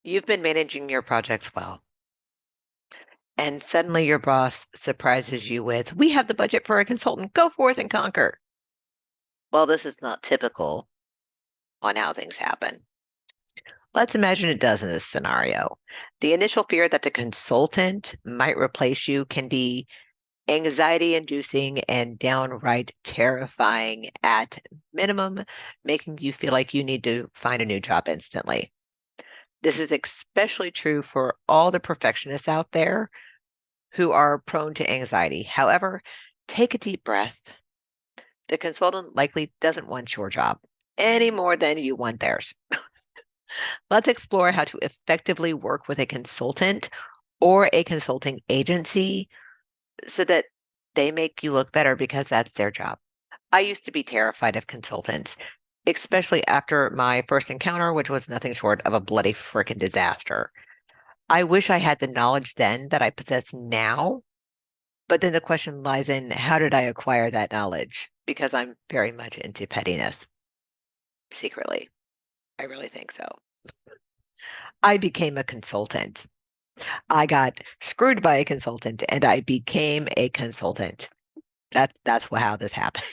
You've been managing your projects well, and suddenly your boss surprises you with, "We have the budget for a consultant. Go forth and conquer." Well, this is not typical on how things happen. Let's imagine it does in this scenario. The initial fear that the consultant might replace you can be anxiety inducing and downright terrifying at minimum, making you feel like you need to find a new job instantly. This is especially true for all the perfectionists out there who are prone to anxiety. However, take a deep breath. The consultant likely doesn't want your job any more than you want theirs. Let's explore how to effectively work with a consultant or a consulting agency so that they make you look better because that's their job. I used to be terrified of consultants, especially after my first encounter, which was nothing short of a bloody frickin' disaster. I wish I had the knowledge then that I possess now. But then the question lies in how did I acquire that knowledge? Because I'm very much into pettiness secretly. I really think so. I became a consultant. I got screwed by a consultant and I became a consultant. How this happened.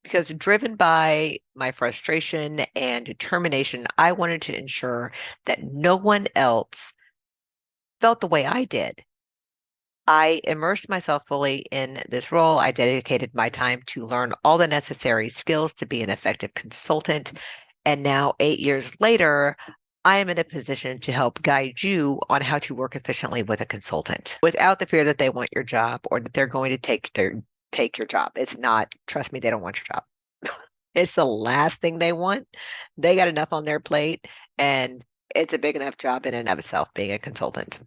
Because driven by my frustration and determination, I wanted to ensure that no one else felt the way I did. I immersed myself fully in this role. I dedicated my time to learn all the necessary skills to be an effective consultant. And now, 8 years later, I am in a position to help guide you on how to work efficiently with a consultant without the fear that they want your job or that they're going to take your job. It's not, trust me, they don't want your job. It's the last thing they want. They got enough on their plate, and it's a big enough job in and of itself being a consultant.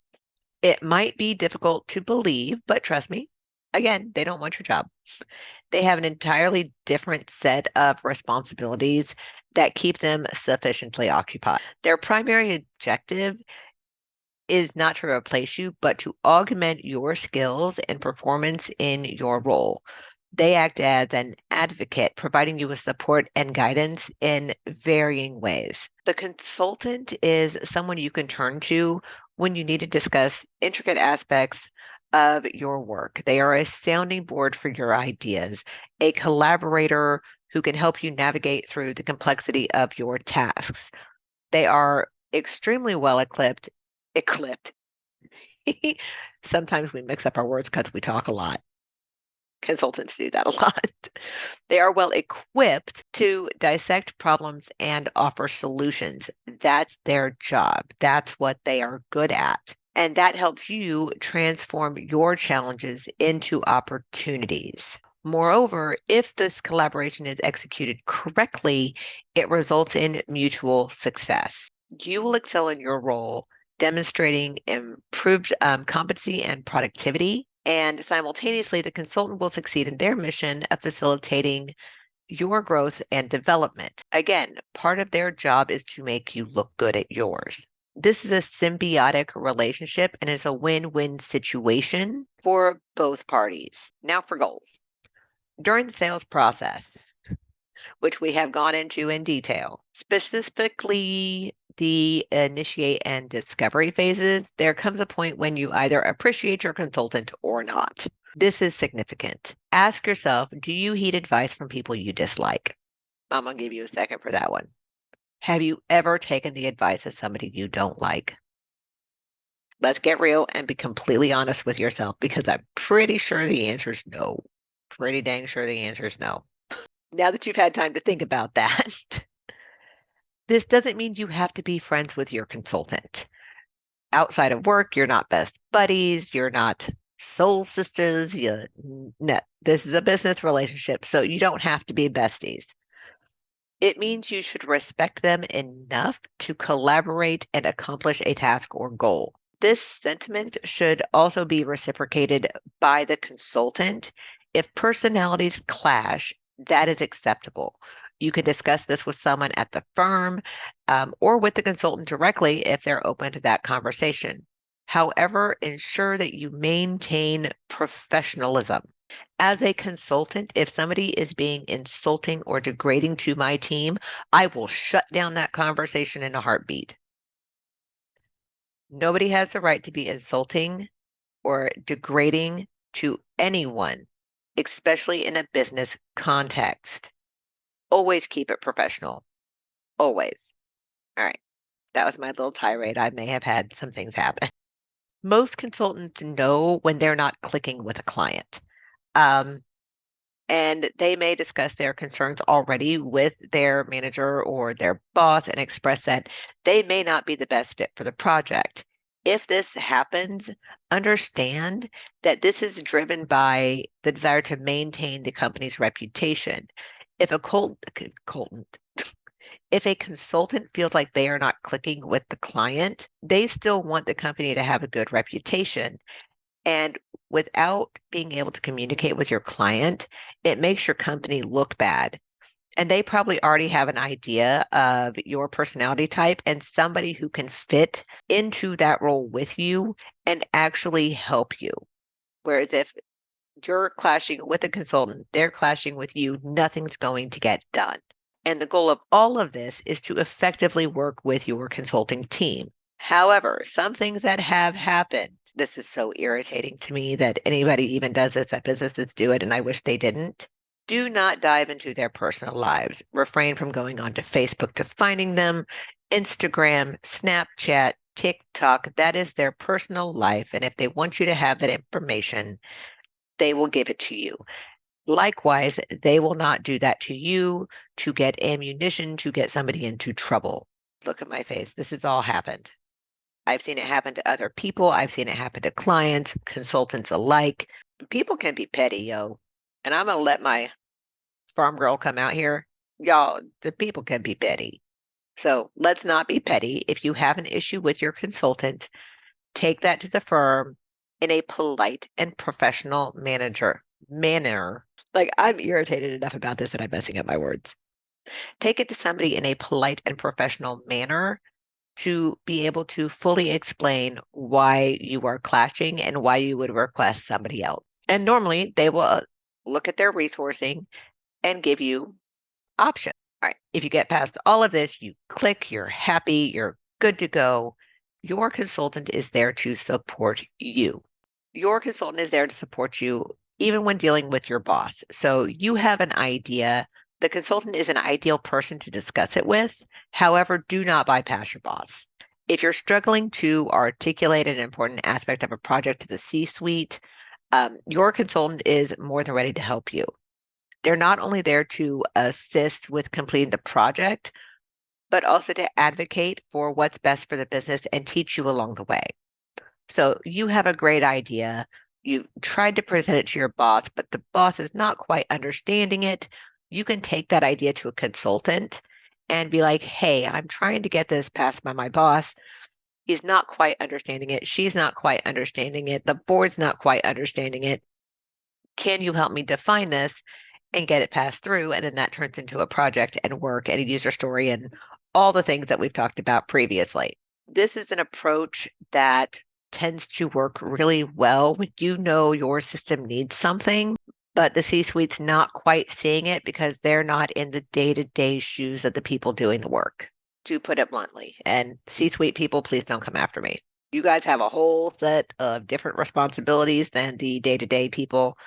It might be difficult to believe, but trust me, again, they don't want your job. They have an entirely different set of responsibilities that keep them sufficiently occupied. Their primary objective is not to replace you, but to augment your skills and performance in your role. They act as an advocate, providing you with support and guidance in varying ways. The consultant is someone you can turn to when you need to discuss intricate aspects of your work. They are a sounding board for your ideas, a collaborator who can help you navigate through the complexity of your tasks. They are extremely well equipped. Sometimes we mix up our words because we talk a lot. Consultants do that a lot. They are well equipped to dissect problems and offer solutions. That's their job. That's what they are good at. And that helps you transform your challenges into opportunities. Moreover, if this collaboration is executed correctly, it results in mutual success. You will excel in your role, demonstrating improved competency and productivity. And simultaneously, the consultant will succeed in their mission of facilitating your growth and development. Again, part of their job is to make you look good at yours. This is a symbiotic relationship and it's a win win situation for both parties. Now, for goals. During the sales process, which we have gone into in detail, specifically the initiate and discovery phases, there comes a point when you either appreciate your consultant or not. This is significant. Ask yourself, do you heed advice from people you dislike? I'm going to give you a second for that one. Have you ever taken the advice of somebody you don't like? Let's get real and be completely honest with yourself because I'm pretty sure the answer is no. Pretty dang sure the answer is no. Now that you've had time to think about that, this doesn't mean you have to be friends with your consultant. Outside of work, you're not best buddies, you're not soul sisters. No, this is a business relationship, so you don't have to be besties. It means you should respect them enough to collaborate and accomplish a task or goal. This sentiment should also be reciprocated by the consultant. If personalities clash, that is acceptable. You can discuss this with someone at the firm or with the consultant directly if they're open to that conversation. However, ensure that you maintain professionalism. As a consultant, if somebody is being insulting or degrading to my team, I will shut down that conversation in a heartbeat. Nobody has the right to be insulting or degrading to anyone, especially in a business context. Always keep it professional. Always. All right. That was my little tirade. I may have had some things happen. Most consultants know when they're not clicking with a client. Um, and they may discuss their concerns already with their manager or their boss and express that they may not be the best fit for the project. If this happens, understand that this is driven by the desire to maintain the company's reputation. If a consultant, if a consultant feels like they are not clicking with the client, they still want the company to have a good reputation. And without being able to communicate with your client, it makes your company look bad. And they probably already have an idea of your personality type and somebody who can fit into that role with you and actually help you. Whereas if you're clashing with a consultant, they're clashing with you, nothing's going to get done. And the goal of all of this is to effectively work with your consulting team. However, some things that have happened, this is so irritating to me that anybody even does this, that businesses do it, and I wish they didn't. Do not dive into their personal lives. Refrain from going onto Facebook to finding them, Instagram, Snapchat, TikTok. That is their personal life. And if they want you to have that information, they will give it to you. Likewise, they will not do that to you to get ammunition to get somebody into trouble. Look at my face. This has all happened. I've seen it happen to other people. I've seen it happen to clients, consultants alike. People can be petty, yo. And I'm going to let my farm girl come out here. Y'all, the people can be petty. So let's not be petty. If you have an issue with your consultant, take that to the firm in a polite and professional manner. Like, I'm irritated enough about this that I'm messing up my words. Take it to somebody in a polite and professional manner to be able to fully explain why you are clashing and why you would request somebody else. And normally they will look at their resourcing and give you options. All right. If you get past all of this, you click, you're happy, you're good to go. Your consultant is there to support you. Your consultant is there to support you even when dealing with your boss. So you have an idea. The consultant is an ideal person to discuss it with. However, do not bypass your boss. If you're struggling to articulate an important aspect of a project to the C-suite, your consultant is more than ready to help you. They're not only there to assist with completing the project, but also to advocate for what's best for the business and teach you along the way. So you have a great idea. You've tried to present it to your boss, but the boss is not quite understanding it. You can take that idea to a consultant and be like, hey, I'm trying to get this passed by my boss. He's not quite understanding it. She's not quite understanding it. The board's not quite understanding it. Can you help me define this and get it passed through? And then that turns into a project and work and a user story and all the things that we've talked about previously. This is an approach that tends to work really well when you know your system needs something, but the C-suite's not quite seeing it because they're not in the day-to-day shoes of the people doing the work, to put it bluntly. And C-suite people, please don't come after me. You guys have a whole set of different responsibilities than the day-to-day people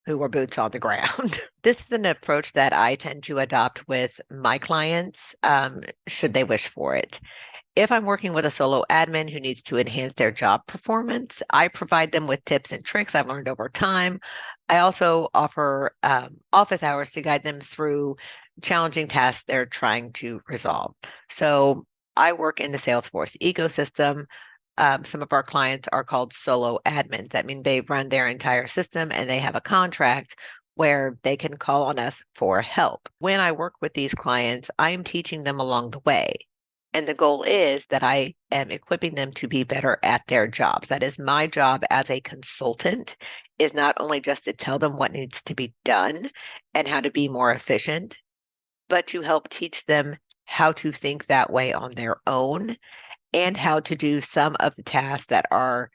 who are boots on the ground. This is an approach that I tend to adopt with my clients, should they wish for it. If I'm working with a solo admin who needs to enhance their job performance, I provide them with tips and tricks I've learned over time. I also offer office hours to guide them through challenging tasks they're trying to resolve. So I work in the Salesforce ecosystem. Some of our clients are called solo admins. That means they run their entire system and they have a contract where they can call on us for help. When I work with these clients, I'm teaching them along the way. And the goal is that I am equipping them to be better at their jobs. That is my job as a consultant, is not only just to tell them what needs to be done and how to be more efficient, but to help teach them how to think that way on their own and how to do some of the tasks that are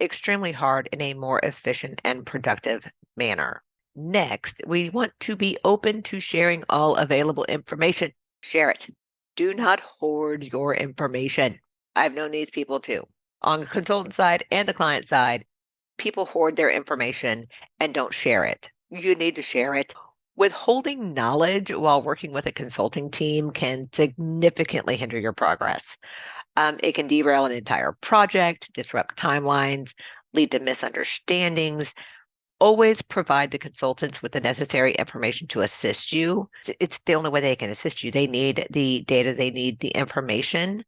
extremely hard in a more efficient and productive manner. Next, we want to be open to sharing all available information. Share it. Do not hoard your information. I've known these people too. On the consultant side and the client side, people hoard their information and don't share it. You need to share it. Withholding knowledge while working with a consulting team can significantly hinder your progress. It can derail an entire project, disrupt timelines, lead to misunderstandings. Always provide the consultants with the necessary information to assist you. It's the only way they can assist you. They need the data, they need the information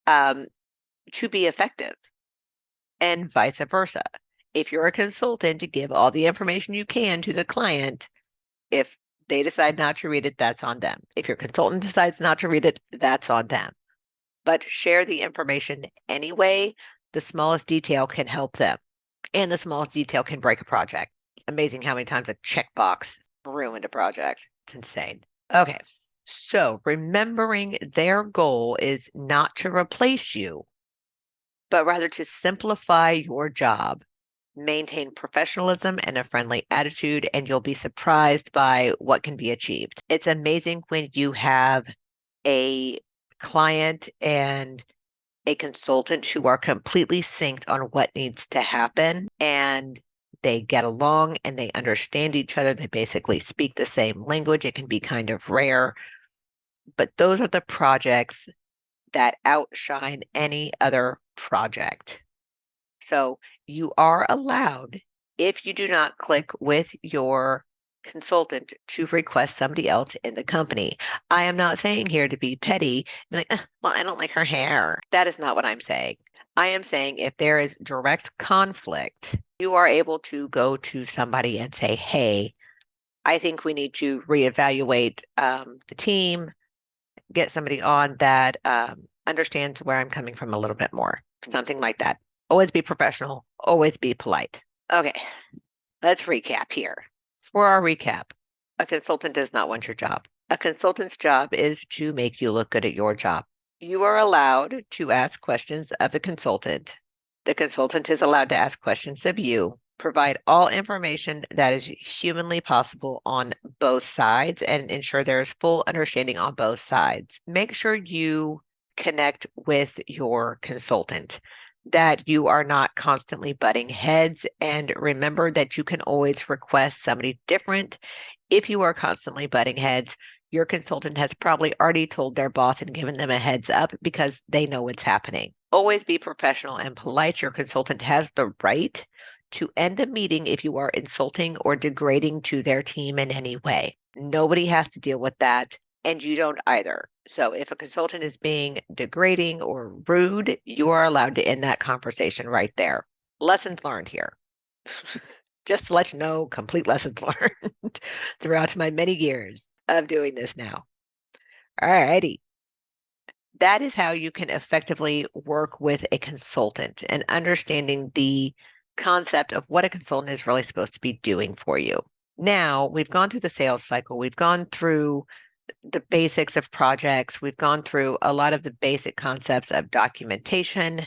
um, to be effective, and vice versa. If you're a consultant, to give all the information you can to the client. If they decide not to read it, that's on them. If your consultant decides not to read it, that's on them. But share the information anyway. The smallest detail can help them, and the smallest detail can break a project. It's amazing how many times a checkbox ruined a project. It's insane. Okay. So remembering their goal is not to replace you, but rather to simplify your job. Maintain professionalism and a friendly attitude, and you'll be surprised by what can be achieved. It's amazing when you have a client and a consultant who are completely synced on what needs to happen, and they get along and they understand each other. They basically speak the same language. It can be kind of rare, but those are the projects that outshine any other project. So you are allowed, if you do not click with your consultant, to request somebody else in the company. I am not saying here to be petty, be like, well, I don't like her hair. That is not what I'm saying. I am saying if there is direct conflict, you are able to go to somebody and say, hey, I think we need to reevaluate the team, get somebody on that understands where I'm coming from a little bit more, something like that. Always be professional, always be polite. Okay, let's recap here. For our recap, a consultant does not want your job. A consultant's job is to make you look good at your job. You are allowed to ask questions of the consultant. The consultant is allowed to ask questions of you. Provide all information that is humanly possible on both sides and ensure there is full understanding on both sides. Make sure you connect with your consultant, that you are not constantly butting heads, and remember that you can always request somebody different. If you are constantly butting heads, your consultant has probably already told their boss and given them a heads up because they know what's happening. Always be professional and polite. Your consultant has the right to end a meeting if you are insulting or degrading to their team in any way. Nobody has to deal with that, and you don't either. So if a consultant is being degrading or rude, you are allowed to end that conversation right there. Lessons learned here. Just to let you know, complete lessons learned throughout my many years of doing this now. All righty. That is how you can effectively work with a consultant and understanding the concept of what a consultant is really supposed to be doing for you. Now, we've gone through the sales cycle, we've gone through the basics of projects, we've gone through a lot of the basic concepts of documentation.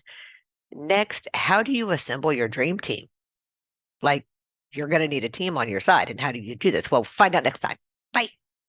Next, how do you assemble your dream team? Like, you're going to need a team on your side. And how do you do this? Well, find out next time. Bye.